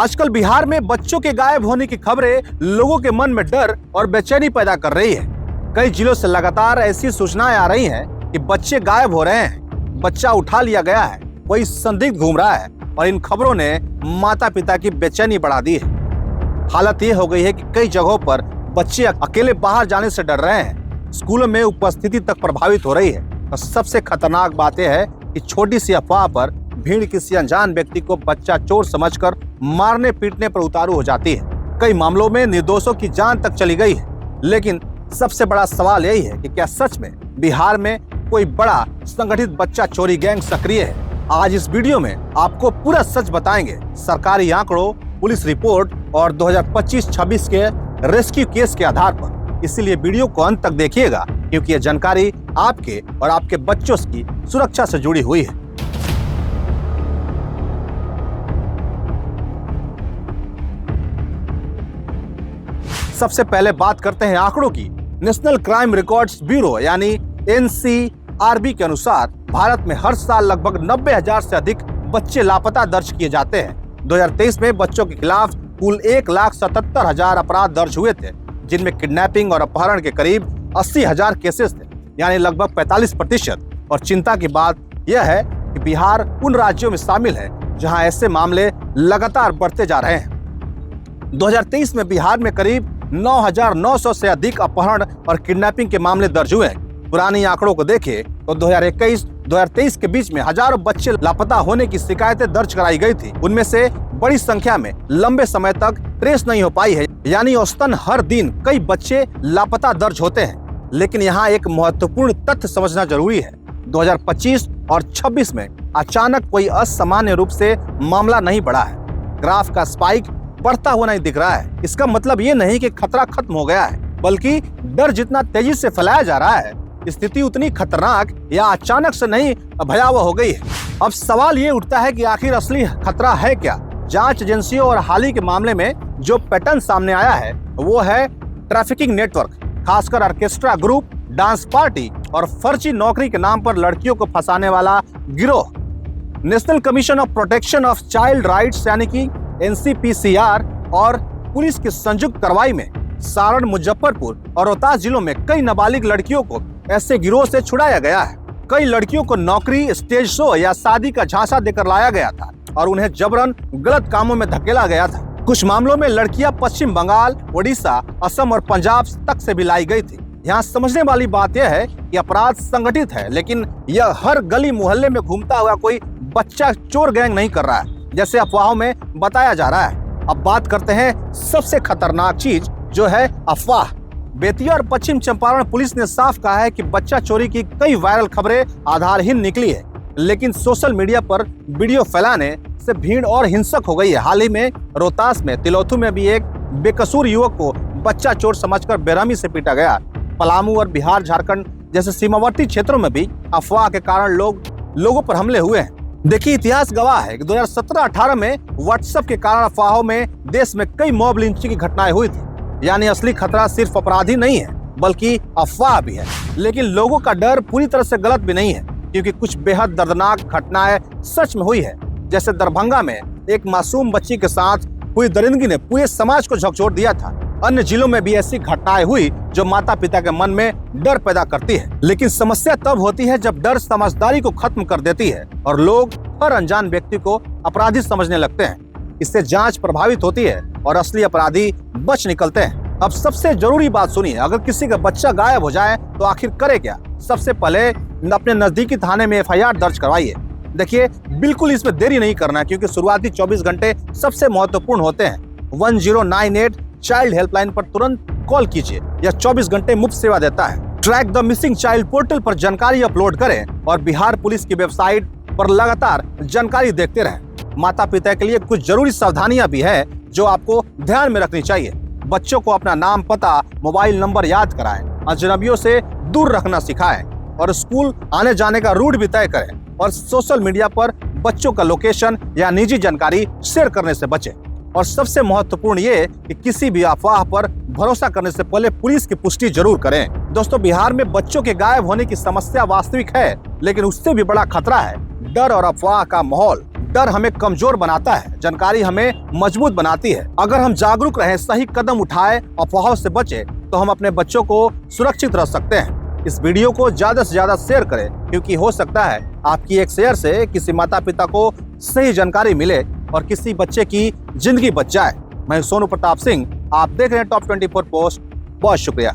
आजकल बिहार में बच्चों के गायब होने की खबरें लोगों के मन में डर और बेचैनी पैदा कर रही है। कई जिलों से लगातार ऐसी सूचनाएं आ रही हैं कि बच्चे गायब हो रहे हैं, बच्चा उठा लिया गया है, कोई संदिग्ध घूम रहा है और इन खबरों ने माता पिता की बेचैनी बढ़ा दी है। हालत ये हो गई है कि कई जगहों पर बच्चे अकेले बाहर जाने से डर रहे हैं, स्कूलों में उपस्थिति तक प्रभावित हो रही है और सबसे खतरनाक बात यह है कि छोटी सी अफवाह पर भीड़ किसी अनजान व्यक्ति को बच्चा चोर समझकर मारने पीटने पर उतारू हो जाती है। कई मामलों में निर्दोषों की जान तक चली गई है। लेकिन सबसे बड़ा सवाल यही है कि क्या सच में बिहार में कोई बड़ा संगठित बच्चा चोरी गैंग सक्रिय है? आज इस वीडियो में आपको पूरा सच बताएंगे, सरकारी आंकड़ों, पुलिस रिपोर्ट और 2025-26 के रेस्क्यू केस के आधार पर। इसीलिए वीडियो को अंत तक देखिएगा, क्योंकि यह जानकारी आपके और आपके बच्चों की सुरक्षा से जुड़ी हुई है। सबसे पहले बात करते हैं आंकड़ों की। नेशनल क्राइम रिकॉर्ड्स ब्यूरो यानी NCRB के अनुसार भारत में हर साल लगभग 90,000 से अधिक बच्चे लापता दर्ज किए जाते हैं। 2023 में बच्चों के खिलाफ कुल 1,77,000 अपराध दर्ज हुए थे, जिनमें किडनैपिंग और अपहरण के करीब 80,000 केसेस थे, यानी लगभग 45%। और चिंता की बात यह है कि बिहार उन राज्यों में शामिल है जहां ऐसे मामले लगातार बढ़ते जा रहे हैं। 2023 में बिहार में करीब 9,900 से अधिक अपहरण और किडनैपिंग के मामले दर्ज हुए हैं। पुरानी आंकड़ों को देखें तो 2021-2023 के बीच में हजारों बच्चे लापता होने की शिकायतें दर्ज कराई गई थी। उनमें से बड़ी संख्या में लंबे समय तक ट्रेस नहीं हो पाई है, यानी औसतन हर दिन कई बच्चे लापता दर्ज होते हैं। लेकिन यहाँ एक महत्वपूर्ण तथ्य समझना जरूरी है। 2025 और 26 में अचानक कोई असामान्य रूप से मामला नहीं बढ़ा है। ग्राफ का स्पाइक बढ़ता हुआ नहीं दिख रहा है। इसका मतलब ये नहीं कि खतरा खत्म हो गया है, बल्कि डर जितना तेजी से फैलाया जा रहा है, स्थिति उतनी खतरनाक या अचानक से नहीं भयावह हो गई है। अब सवाल ये उठता है कि आखिर असली खतरा है क्या? जांच एजेंसियों और हाल ही के मामले में जो पैटर्न सामने आया है वो है ट्रैफिकिंग नेटवर्क, खासकर ऑर्केस्ट्रा ग्रुप, डांस पार्टी और फर्जी नौकरी के नाम पर लड़कियों को फंसाने वाला गिरोह। National commission of protection of child rights यानी कि NCPCR और पुलिस की संयुक्त कार्रवाई में सारण, मुजफ्फरपुर और रोहतास जिलों में कई नाबालिग लड़कियों को ऐसे गिरोह से छुड़ाया गया है। कई लड़कियों को नौकरी, स्टेज शो या शादी का झांसा देकर लाया गया था और उन्हें जबरन गलत कामों में धकेला गया था। कुछ मामलों में लड़कियां पश्चिम बंगाल, ओडिशा, असम और पंजाब तक से भी लाई गई थी। यहाँ समझने वाली बात यह है कि अपराध संगठित है, लेकिन यह हर गली मोहल्ले में घूमता हुआ कोई बच्चा चोर गैंग नहीं कर रहा है जैसे अफवाहों में बताया जा रहा है। अब बात करते हैं सबसे खतरनाक चीज, जो है अफवाह। बेतिया और पश्चिम चंपारण पुलिस ने साफ कहा है कि बच्चा चोरी की कई वायरल खबरें आधारहीन निकली है, लेकिन सोशल मीडिया पर वीडियो फैलाने से भीड़ और हिंसक हो गई है। हाल ही में रोहतास में तिलोथू में भी एक बेकसूर युवक को बच्चा चोर समझकर बेरहमी से पीटा गया। पलामू और बिहार, झारखंड जैसे सीमावर्ती क्षेत्रों में भी अफवाह के कारण लोगों पर हमले हुए हैं। देखिए, इतिहास गवाह है कि 2017-18 में व्हाट्सएप के कारण अफवाहों में देश में कई मॉब लिंचिंग की घटनाएं हुई थी। यानी असली खतरा सिर्फ अपराधी नहीं है, बल्कि अफवाह भी है। लेकिन लोगों का डर पूरी तरह से गलत भी नहीं है, क्योंकि कुछ बेहद दर्दनाक घटनाएं सच में हुई है। जैसे दरभंगा में एक मासूम बच्ची के साथ हुई दरिंदगी ने पूरे समाज को झकझोर दिया था। अन्य जिलों में भी ऐसी घटनाएं हुई जो माता पिता के मन में डर पैदा करती है। लेकिन समस्या तब होती है जब डर समझदारी को खत्म कर देती है और लोग हर अनजान व्यक्ति को अपराधी समझने लगते हैं। इससे जांच प्रभावित होती है और असली अपराधी बच निकलते हैं। अब सबसे जरूरी बात सुनिए, अगर किसी का बच्चा गायब हो जाए तो आखिर करे क्या? सबसे पहले अपने नजदीकी थाने में FIR दर्ज करवाइए। देखिए, बिल्कुल इसमें देरी नहीं करना, क्योंकि शुरुआती 24 घंटे सबसे महत्वपूर्ण होते हैं। 1098 चाइल्ड हेल्पलाइन पर तुरंत कॉल कीजिए। यह 24 घंटे मुफ्त सेवा देता है। Track the missing child portal पर जानकारी अपलोड करें और बिहार पुलिस की वेबसाइट पर लगातार जानकारी देखते रहें। माता पिता के लिए कुछ जरूरी सावधानियां भी है जो आपको ध्यान में रखनी चाहिए। बच्चों को अपना नाम, पता, मोबाइल नंबर याद कराएं, अजनबियों से दूर रखना सिखाएं और स्कूल आने जाने का रूट भी तय करें और सोशल मीडिया पर बच्चों का लोकेशन या निजी जानकारी शेयर करने से बचें। और सबसे महत्वपूर्ण ये कि किसी भी अफवाह पर भरोसा करने से पहले पुलिस की पुष्टि जरूर करें। दोस्तों, बिहार में बच्चों के गायब होने की समस्या वास्तविक है, लेकिन उससे भी बड़ा खतरा है डर और अफवाह का माहौल। डर हमें कमजोर बनाता है, जानकारी हमें मजबूत बनाती है। अगर हम जागरूक रहें, सही कदम उठाएं, अफवाहों से बचें, तो हम अपने बच्चों को सुरक्षित रख सकते हैं। इस वीडियो को ज्यादा से ज्यादा शेयर करें, क्योंकि हो सकता है आपकी एक शेयर से किसी माता पिता को सही जानकारी मिले और किसी बच्चे की जिंदगी बच जाए। मैं सोनू प्रताप सिंह, आप देख रहे हैं टॉप 24 पोस्ट। बहुत शुक्रिया।